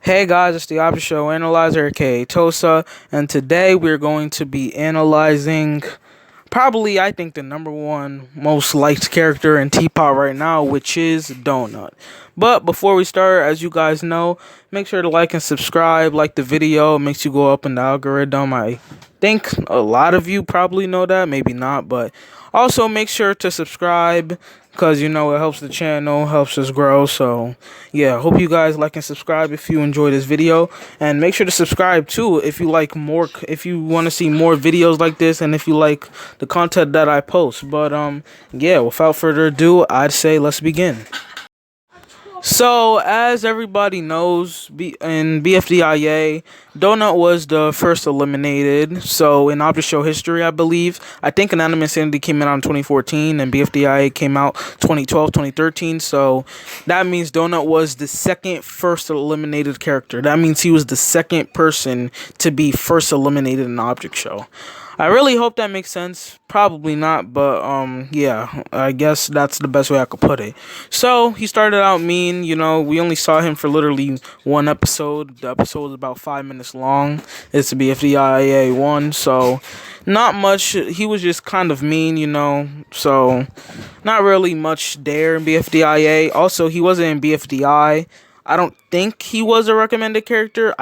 Hey guys, it's the Option Show Analyzer, aka TOSA, and today we're going to be analyzing probably, I think, the number one most liked character in TPOT right now, which is Donut. But before we start, as you guys know, make sure to like and subscribe, like the video, it makes you go up in the algorithm. I think a lot of you probably know that, maybe not, but also make sure to subscribe because it helps the channel, helps us grow. So yeah, hope you guys like and subscribe if you enjoy this video, and make sure to subscribe too if you like more, if you want to see more videos like this, and if you like the content that I post. But yeah, without further ado, I'd say let's begin. So, as everybody knows, in BFDIA, Donut was the first eliminated. So, in Option Show history, I believe, I think Anonymous Insanity came out in 2014, and BFDIA came out 2012, 2013. So, that means Donut was the first eliminated character. That means he was the second person to be first eliminated in the Object Show. I really hope that makes sense. Probably not, but yeah, I guess that's the best way I could put it. So he started out mean, we only saw him for literally one episode. The episode was about 5 minutes long. It's the BFDIA one, so not much. He was just kind of mean, so not really much there in BFDIA. Also, he wasn't in BFDI. I don't think he was a recommended character.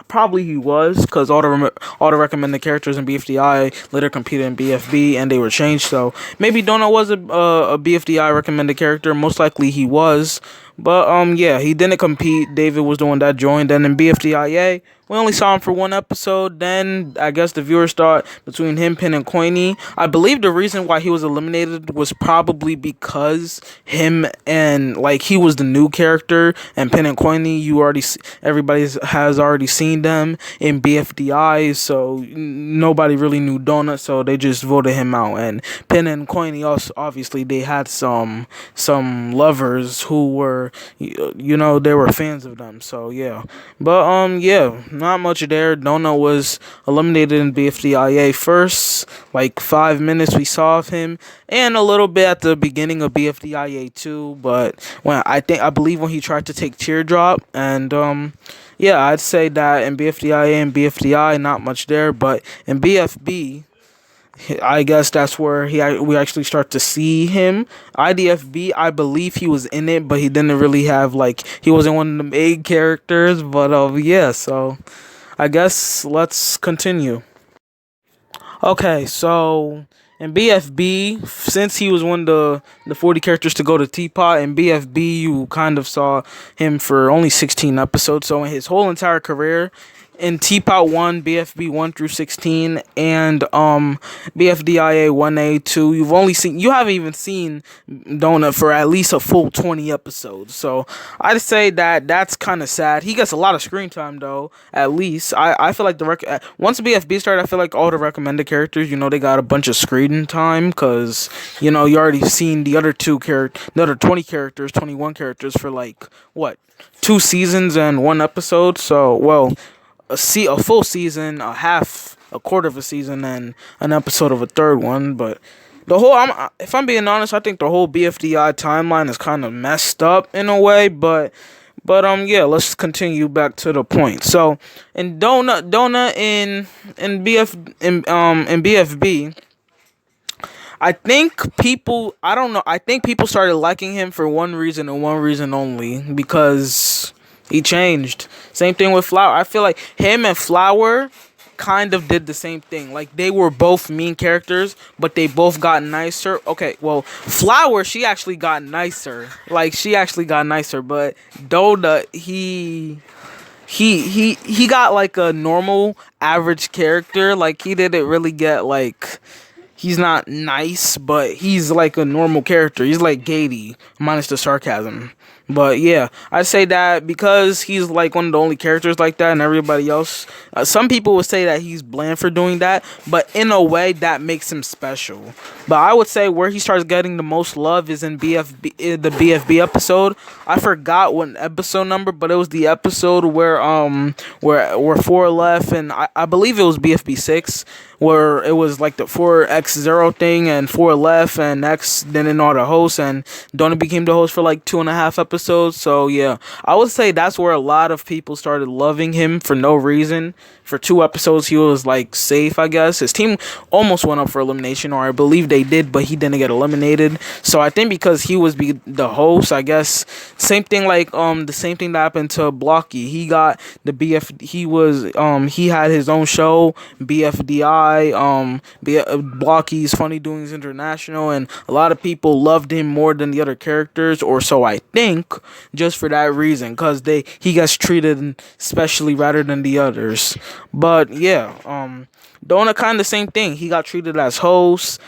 Probably he was, because all the recommended characters in BFDI later competed in BFB and they were changed. So maybe Donut was a BFDI recommended character. Most likely he was. But yeah, he didn't compete. David was the one that joined. Then in BFDIA, we only saw him for one episode. Then I guess the viewers thought between him, Pin, and Coiny. I believe the reason why he was eliminated was probably because he was the new character, and Pin and Coiny, everybody has already seen them in BFDI, so nobody really knew Donut, so they just voted him out. And Pin and Coiny also, obviously, they had some lovers who were, they were fans of them. So yeah, but yeah, not much there. Donut was eliminated in BFDIA first, like 5 minutes we saw of him, and a little bit at the beginning of BFDIA 2. But I believe when he tried to take Teardrop, and yeah, I'd say that in BFDIA and BFDI, not much there. But in BFB, I guess that's where we actually start to see him. IDFB, I believe he was in it, but he didn't really have, he wasn't one of the main characters. But yeah, so I guess let's continue. Okay, so in BFB, since he was one of the 40 characters to go to TPOT, in BFB you kind of saw him for only 16 episodes. So in his whole entire career, in TPOT 1, BFB 1 through 16, and BFDIA 1A 2, you haven't even seen Donut for at least a full 20 episodes. So I'd say that's kind of sad. He gets a lot of screen time though. At least I feel like once BFB started, I feel like all the recommended characters, they got a bunch of screen time, because you already seen the other 20 characters, 21 characters for what, 2 seasons and 1 episode. So a full season, a quarter of a season, and an episode of a third one. But if I'm being honest, I think the whole BFDI timeline is kind of messed up in a way. But yeah, let's continue back to the point. So in Donut in BFB, I think people started liking him for one reason and one reason only, because he changed. Same thing with Flower. I feel like him and Flower kind of did the same thing. Like, they were both mean characters, but they both got nicer. Okay, well, Flower, she actually got nicer. But Donut, he got like a normal average character. Like, he didn't really get he's not nice, but he's like a normal character. He's like Gady, minus the sarcasm. But yeah, I say that because he's like one of the only characters like that, and everybody else, some people would say that he's bland for doing that, but in a way that makes him special. But I would say where he starts getting the most love is in the BFB episode. I forgot what episode number, but it was the episode where 4 left, and I believe it was BFB 6, where it was like the 4x0 thing, and 4 left, and X didn't know how to host, and Donut became the host for like 2.5 episodes. episodes. So yeah, I would say that's where a lot of people started loving him for no reason. For 2 episodes, he was like safe, I guess. His team almost went up for elimination, or I believe they did, but he didn't get eliminated. So I think because he was the host, I guess same thing like the same thing that happened to Blocky. He got the BF. He had his own show, BFDI. Blocky's Funny Doings International, and a lot of people loved him more than the other characters, or so I think, just for that reason, because he gets treated specially rather than the others. But yeah, Donut kind of same thing. He got treated as host,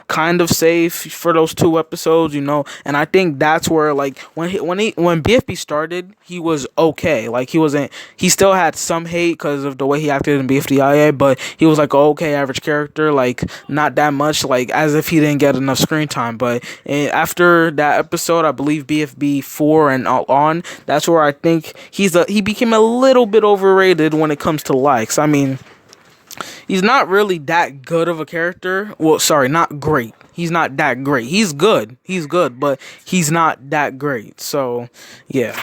kind of safe for those 2 episodes. And I think that's where like when BFB started, he was okay. Like he still had some hate because of the way he acted in BFDIA, but he was like an okay average character, like not that much, like as if he didn't get enough screen time. But after that episode, I believe BFB 4 and on, that's where I think he became a little bit overrated when it comes to likes. I mean, he's not really that good of a character. Well, sorry, not great. He's not that great. He's good. He's good, but he's not that great. So, yeah.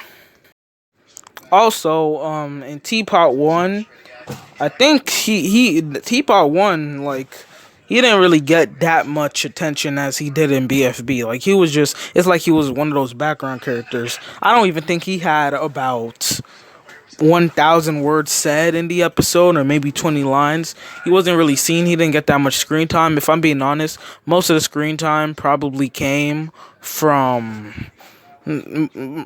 Also, in TPOT 1, I think TPOT 1, like, he didn't really get that much attention as he did in BFB. Like, it's like he was one of those background characters. I don't even think he had about 1,000 words said in the episode, or maybe 20 lines. He wasn't really seen. He didn't get that much screen time. If I'm being honest, most of the screen time probably came from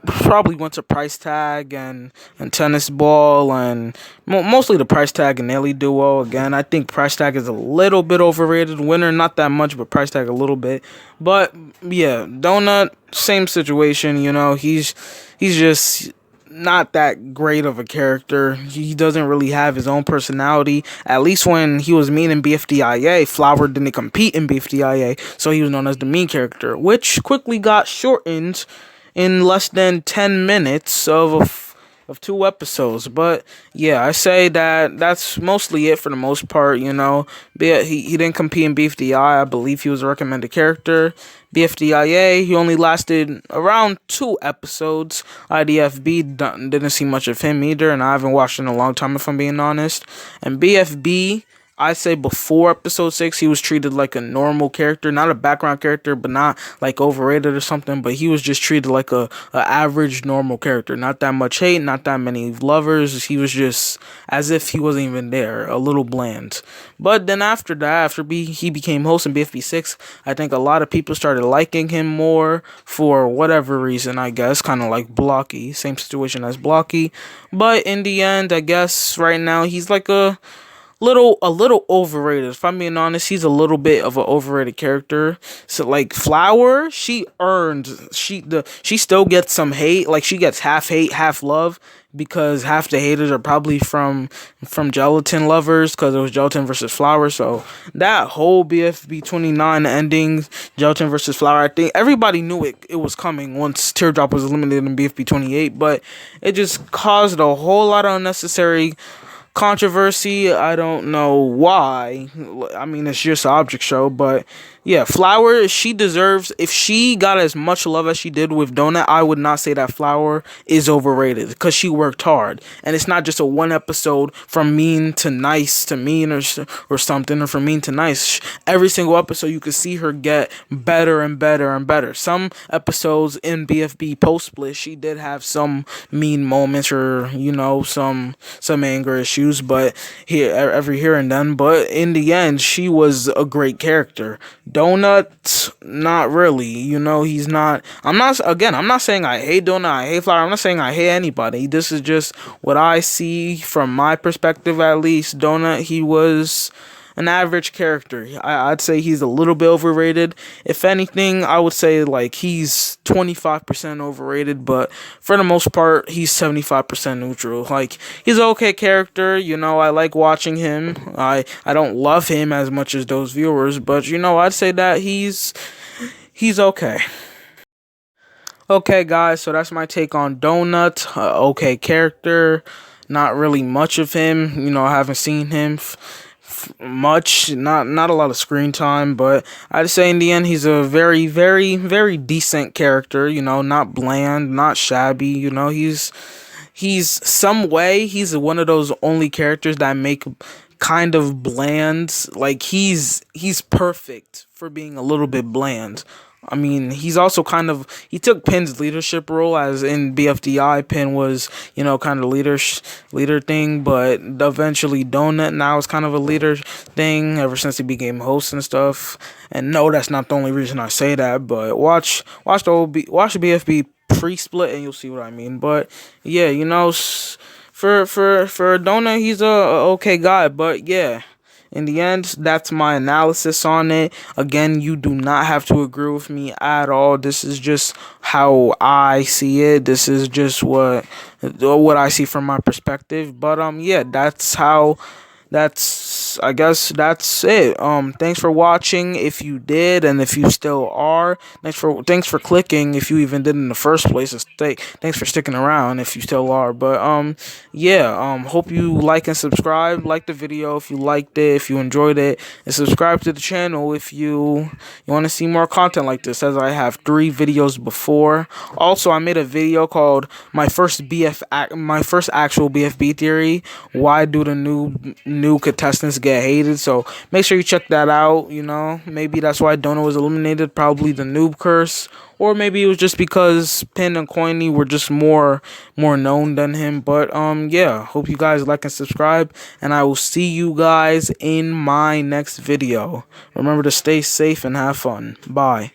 probably went to Price Tag and Tennis Ball, and mostly the Price Tag and Nelly duo. Again, I think Price Tag is a little bit overrated. Winner not that much, but Price Tag a little bit. But yeah, Donut, same situation. He's just not that great of a character. He doesn't really have his own personality. At least when he was mean in BFDIA, Flower didn't compete in BFDIA, so he was known as the mean character, which quickly got shortened in less than 10 minutes of 2 episodes. But yeah, I say that's mostly it for the most part. But he didn't compete in BFDI. I believe he was a recommended character. BFDIA, he only lasted around 2 episodes. IDFB didn't see much of him either, and I haven't watched in a long time, if I'm being honest. And BFB, I say before episode 6, he was treated like a normal character, not a background character, but not like overrated or something. But he was just treated like a average normal character, not that much hate, not that many lovers. He was just as if he wasn't even there, a little bland. But then after that, he became host in BFB 6, I think a lot of people started liking him more for whatever reason. I guess kind of like Blocky, same situation as Blocky. But in the end, I guess right now he's like a little overrated. If I'm being honest, he's a little bit of an overrated character. So like Flower, she still gets some hate. Like she gets half hate, half love, because half the haters are probably from Gelatin lovers, because it was Gelatin versus Flower. So that whole BFB 29 ending, Gelatin versus Flower, I think everybody knew it was coming once Teardrop was eliminated in BFB 28, but it just caused a whole lot of unnecessary controversy. I don't know why. I mean, it's just an object show, but yeah, Flower, she deserves, if she got as much love as she did with Donut, I would not say that Flower is overrated, because she worked hard, and it's not just a 1 episode from mean to nice to mean, or something, or from mean to nice. Every single episode you could see her get better and better and better. Some episodes in BFB post split, she did have some mean moments, or some anger issues, but here and then. But in the end, she was a great character. Donut, not really. He's not. I'm not saying I hate Donut, I hate Flower. I'm not saying I hate anybody. This is just what I see from my perspective, at least. Donut, he was an average character. I'd say he's a little bit overrated. If anything, I would say like he's 25% overrated, but for the most part, he's 75% neutral. Like, he's an okay character. I like watching him. I don't love him as much as those viewers, but I'd say that he's okay. Okay, guys, so that's my take on Donut. Okay character. Not really much of him. I haven't seen him much, not a lot of screen time, but I'd say in the end he's a very, very, very decent character. You know, not bland, not shabby. You know, he's some way he's one of those only characters that make kind of bland. Like he's perfect for being a little bit bland. I mean, he's also kind of he took Pin's leadership role as in BFDI. Pin was, you know, kind of leader thing, but eventually Donut now is kind of a leader thing ever since he became host and stuff. And no, that's not the only reason I say that, but watch the BFB pre-split and you'll see what I mean. But yeah, you know, for Donut, he's a okay guy, but yeah. In the end, that's my analysis on it. Again, you do not have to agree with me at all. This is just how I see it. This is just what I see from my perspective. But yeah, I guess that's it. Thanks for watching if you did, and if you still are. Thanks for clicking if you even did in the first place. Thanks for sticking around if you still are. But yeah, hope you like and subscribe. Like the video if you liked it, if you enjoyed it, and subscribe to the channel if you want to see more content like this, as I have 3 videos before. Also, I made a video called my first actual BFB theory. Why do the new contestants get hated? So make sure you check that out. You know, maybe that's why Donut was eliminated, probably the noob curse, or maybe it was just because Pin and Coiny were just more known than him. But yeah, hope you guys like and subscribe, and I will see you guys in my next video. Remember to stay safe and have fun. Bye.